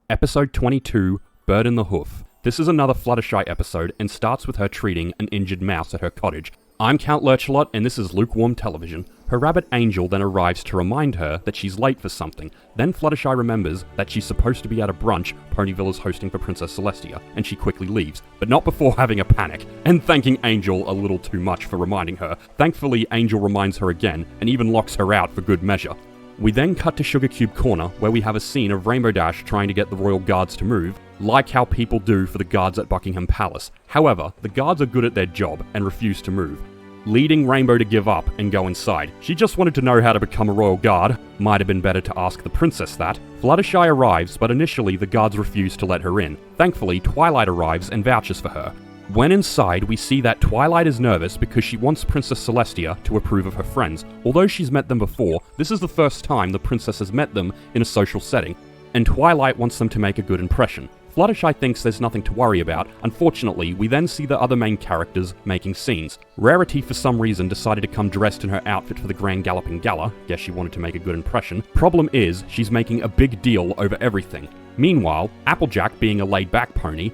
Episode 22, Bird in the Hoof. This is another Fluttershy episode and starts with her treating an injured mouse at her cottage. I'm Count Lurchalot and this is Lukewarm Television. Her rabbit Angel then arrives to remind her that she's late for something. Then Fluttershy remembers that she's supposed to be at a brunch Ponyville is hosting for Princess Celestia, and she quickly leaves, but not before having a panic, and thanking Angel a little too much for reminding her. Thankfully, Angel reminds her again, and even locks her out for good measure. We then cut to Sugar Cube Corner, where we have a scene of Rainbow Dash trying to get the royal guards to move, like how people do for the guards at Buckingham Palace. However, the guards are good at their job and refuse to move, leading Rainbow to give up and go inside. She just wanted to know how to become a royal guard. Might have been better to ask the princess that. Fluttershy arrives, but initially the guards refuse to let her in. Thankfully, Twilight arrives and vouches for her. When inside, we see that Twilight is nervous because she wants Princess Celestia to approve of her friends. Although she's met them before, this is the first time the princess has met them in a social setting, and Twilight wants them to make a good impression. Fluttershy thinks there's nothing to worry about. Unfortunately, we then see the other main characters making scenes. Rarity, for some reason, decided to come dressed in her outfit for the Grand Galloping Gala. Guess she wanted to make a good impression. Problem is, she's making a big deal over everything. Meanwhile, Applejack, being a laid-back pony,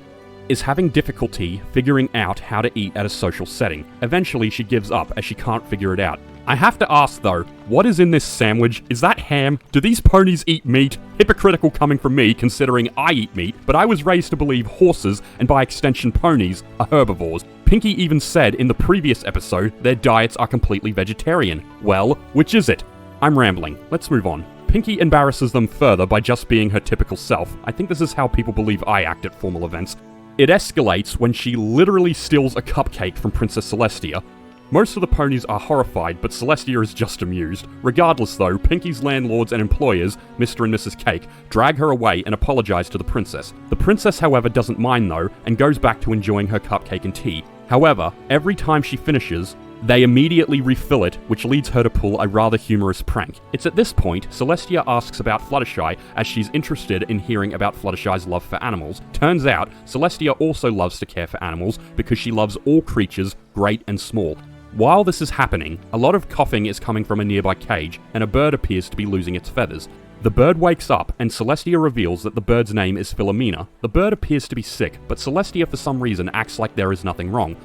is having difficulty figuring out how to eat at a social setting. Eventually, she gives up as she can't figure it out. I have to ask though, what is in this sandwich? Is that ham? Do these ponies eat meat? Hypocritical coming from me, considering I eat meat, but I was raised to believe horses, and by extension ponies, are herbivores. Pinky even said in the previous episode their diets are completely vegetarian. Well, which is it? I'm rambling. Let's move on. Pinky embarrasses them further by just being her typical self. I think this is how people believe I act at formal events. It escalates when she literally steals a cupcake from Princess Celestia. Most of the ponies are horrified, but Celestia is just amused. Regardless though, Pinky's landlords and employers, Mr. and Mrs. Cake, drag her away and apologize to the princess. The princess, however, doesn't mind though, and goes back to enjoying her cupcake and tea. However, every time she finishes, they immediately refill it, which leads her to pull a rather humorous prank. It's at this point, Celestia asks about Fluttershy, as she's interested in hearing about Fluttershy's love for animals. Turns out, Celestia also loves to care for animals because she loves all creatures, great and small. While this is happening, a lot of coughing is coming from a nearby cage, and a bird appears to be losing its feathers. The bird wakes up, and Celestia reveals that the bird's name is Philomena. The bird appears to be sick, but Celestia for some reason acts like there is nothing wrong.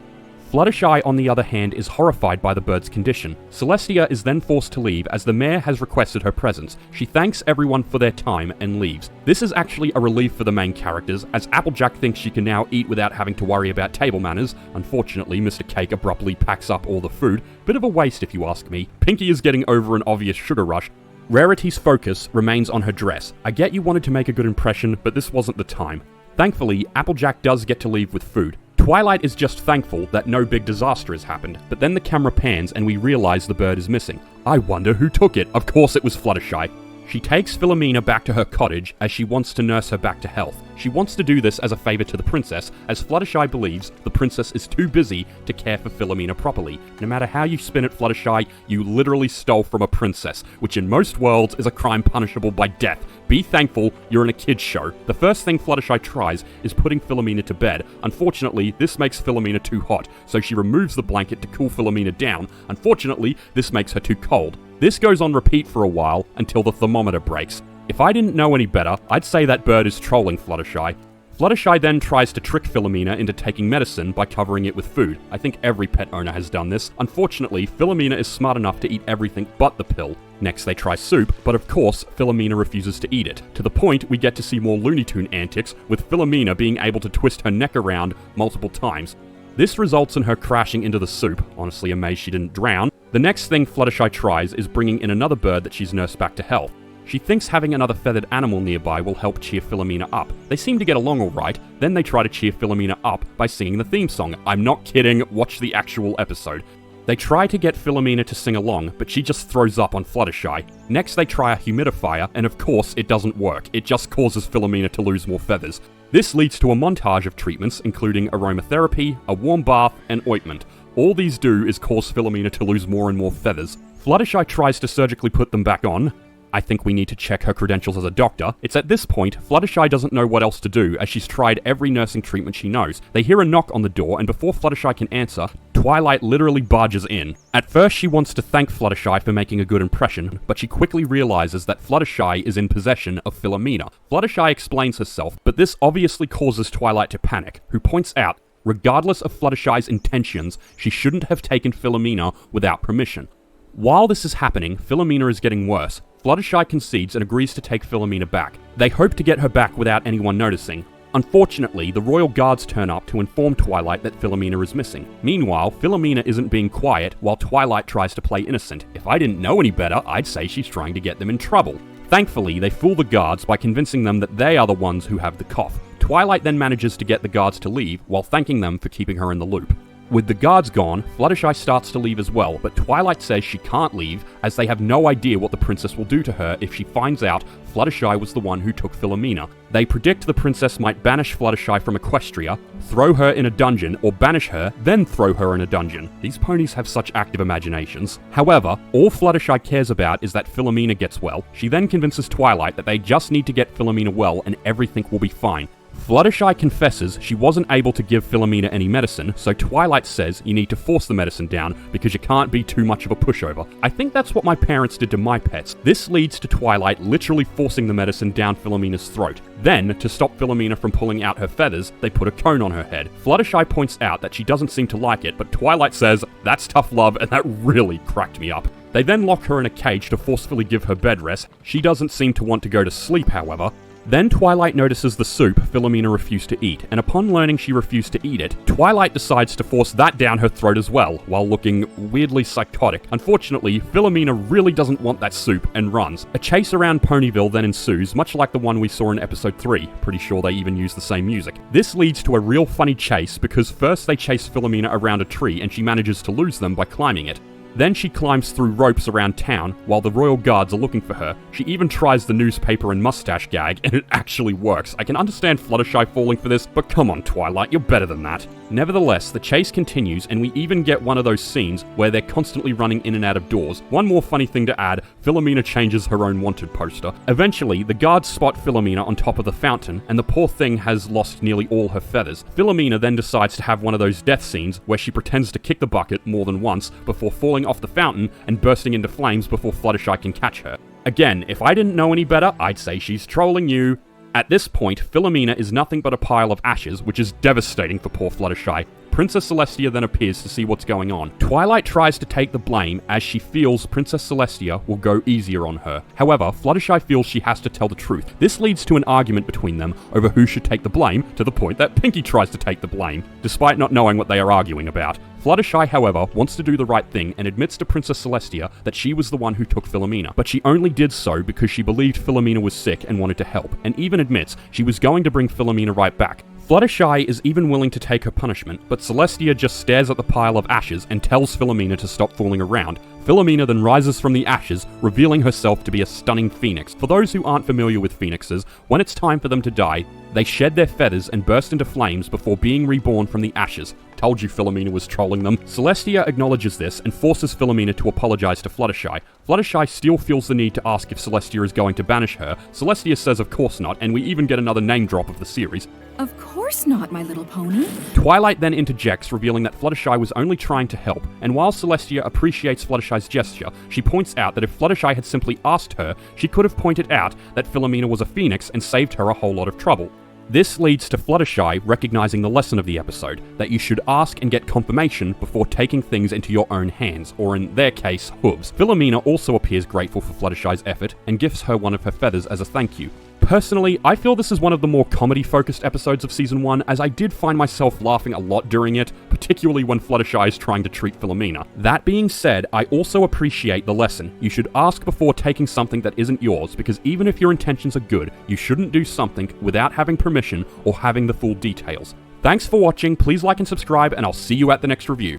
Fluttershy, on the other hand, is horrified by the bird's condition. Celestia is then forced to leave as the mayor has requested her presence. She thanks everyone for their time and leaves. This is actually a relief for the main characters, as Applejack thinks she can now eat without having to worry about table manners. Unfortunately, Mr. Cake abruptly packs up all the food. Bit of a waste if you ask me. Pinky is getting over an obvious sugar rush. Rarity's focus remains on her dress. I get you wanted to make a good impression, but this wasn't the time. Thankfully, Applejack does get to leave with food. Twilight is just thankful that no big disaster has happened, but then the camera pans and we realize the bird is missing. I wonder who took it. Of course it was Fluttershy. She takes Philomena back to her cottage as she wants to nurse her back to health. She wants to do this as a favor to the princess, as Fluttershy believes the princess is too busy to care for Philomena properly. No matter how you spin it, Fluttershy, you literally stole from a princess, which in most worlds is a crime punishable by death. Be thankful you're in a kid's show. The first thing Fluttershy tries is putting Philomena to bed. Unfortunately, this makes Philomena too hot, so she removes the blanket to cool Philomena down. Unfortunately, this makes her too cold. This goes on repeat for a while until the thermometer breaks. If I didn't know any better, I'd say that bird is trolling Fluttershy. Fluttershy then tries to trick Philomena into taking medicine by covering it with food. I think every pet owner has done this. Unfortunately, Philomena is smart enough to eat everything but the pill. Next they try soup, but of course, Philomena refuses to eat it. To the point we get to see more Looney Tune antics, with Philomena being able to twist her neck around multiple times. This results in her crashing into the soup, honestly amazed she didn't drown. The next thing Fluttershy tries is bringing in another bird that she's nursed back to health. She thinks having another feathered animal nearby will help cheer Philomena up. They seem to get along alright, then they try to cheer Philomena up by singing the theme song. I'm not kidding, watch the actual episode. They try to get Philomena to sing along, but she just throws up on Fluttershy. Next they try a humidifier, and of course it doesn't work, it just causes Philomena to lose more feathers. This leads to a montage of treatments, including aromatherapy, a warm bath, and ointment. All these do is cause Philomena to lose more and more feathers. Fluttershy tries to surgically put them back on, I think we need to check her credentials as a doctor. It's at this point, Fluttershy doesn't know what else to do as she's tried every nursing treatment she knows. They hear a knock on the door, and before Fluttershy can answer, Twilight literally barges in. At first, she wants to thank Fluttershy for making a good impression, but she quickly realizes that Fluttershy is in possession of Philomena. Fluttershy explains herself, but this obviously causes Twilight to panic, who points out, regardless of Fluttershy's intentions, she shouldn't have taken Philomena without permission. While this is happening, Philomena is getting worse. Fluttershy concedes and agrees to take Philomena back. They hope to get her back without anyone noticing. Unfortunately, the royal guards turn up to inform Twilight that Philomena is missing. Meanwhile, Philomena isn't being quiet while Twilight tries to play innocent. If I didn't know any better, I'd say she's trying to get them in trouble. Thankfully, they fool the guards by convincing them that they are the ones who have the cough. Twilight then manages to get the guards to leave while thanking them for keeping her in the loop. With the guards gone, Fluttershy starts to leave as well, but Twilight says she can't leave as they have no idea what the princess will do to her if she finds out Fluttershy was the one who took Philomena. They predict the princess might banish Fluttershy from Equestria, throw her in a dungeon, or banish her, then throw her in a dungeon. These ponies have such active imaginations. However, all Fluttershy cares about is that Philomena gets well. She then convinces Twilight that they just need to get Philomena well and everything will be fine. Fluttershy confesses she wasn't able to give Philomena any medicine, so Twilight says you need to force the medicine down because you can't be too much of a pushover. I think that's what my parents did to my pets. This leads to Twilight literally forcing the medicine down Philomena's throat. Then, to stop Philomena from pulling out her feathers, they put a cone on her head. Fluttershy points out that she doesn't seem to like it, but Twilight says, "That's tough love," and that really cracked me up. They then lock her in a cage to forcefully give her bed rest. She doesn't seem to want to go to sleep, however. Then Twilight notices the soup Philomena refused to eat, and upon learning she refused to eat it, Twilight decides to force that down her throat as well, while looking weirdly psychotic. Unfortunately, Philomena really doesn't want that soup and runs. A chase around Ponyville then ensues, much like the one we saw in episode 3. Pretty sure they even use the same music. This leads to a real funny chase, because first they chase Philomena around a tree and she manages to lose them by climbing it. Then she climbs through ropes around town while the royal guards are looking for her. She even tries the newspaper and mustache gag, and it actually works. I can understand Fluttershy falling for this, but come on Twilight, you're better than that. Nevertheless, the chase continues, and we even get one of those scenes where they're constantly running in and out of doors. One more funny thing to add, Philomena changes her own wanted poster. Eventually, the guards spot Philomena on top of the fountain, and the poor thing has lost nearly all her feathers. Philomena then decides to have one of those death scenes where she pretends to kick the bucket more than once before falling off the fountain and bursting into flames before Fluttershy can catch her. Again, if I didn't know any better, I'd say she's trolling you. At this point, Philomena is nothing but a pile of ashes, which is devastating for poor Fluttershy. Princess Celestia then appears to see what's going on. Twilight tries to take the blame as she feels Princess Celestia will go easier on her. However, Fluttershy feels she has to tell the truth. This leads to an argument between them over who should take the blame, to the point that Pinkie tries to take the blame, despite not knowing what they are arguing about. Fluttershy, however, wants to do the right thing and admits to Princess Celestia that she was the one who took Philomena, but she only did so because she believed Philomena was sick and wanted to help, and even admits she was going to bring Philomena right back. Fluttershy is even willing to take her punishment, but Celestia just stares at the pile of ashes and tells Philomena to stop fooling around. Philomena then rises from the ashes, revealing herself to be a stunning phoenix. For those who aren't familiar with phoenixes, when it's time for them to die, they shed their feathers and burst into flames before being reborn from the ashes. Told you Philomena was trolling them. Celestia acknowledges this and forces Philomena to apologize to Fluttershy. Fluttershy still feels the need to ask if Celestia is going to banish her. Celestia says of course not, and we even get another name drop of the series. Of course not, my little pony. Twilight then interjects, revealing that Fluttershy was only trying to help, and while Celestia appreciates Fluttershy's gesture, she points out that if Fluttershy had simply asked her, she could have pointed out that Philomena was a phoenix and saved her a whole lot of trouble. This leads to Fluttershy recognizing the lesson of the episode, that you should ask and get confirmation before taking things into your own hands, or in their case, hooves. Philomena also appears grateful for Fluttershy's effort and gifts her one of her feathers as a thank you. Personally, I feel this is one of the more comedy-focused episodes of Season 1, as I did find myself laughing a lot during it, particularly when Fluttershy is trying to treat Philomena. That being said, I also appreciate the lesson. You should ask before taking something that isn't yours, because even if your intentions are good, you shouldn't do something without having permission or having the full details. Thanks for watching, please like and subscribe, and I'll see you at the next review.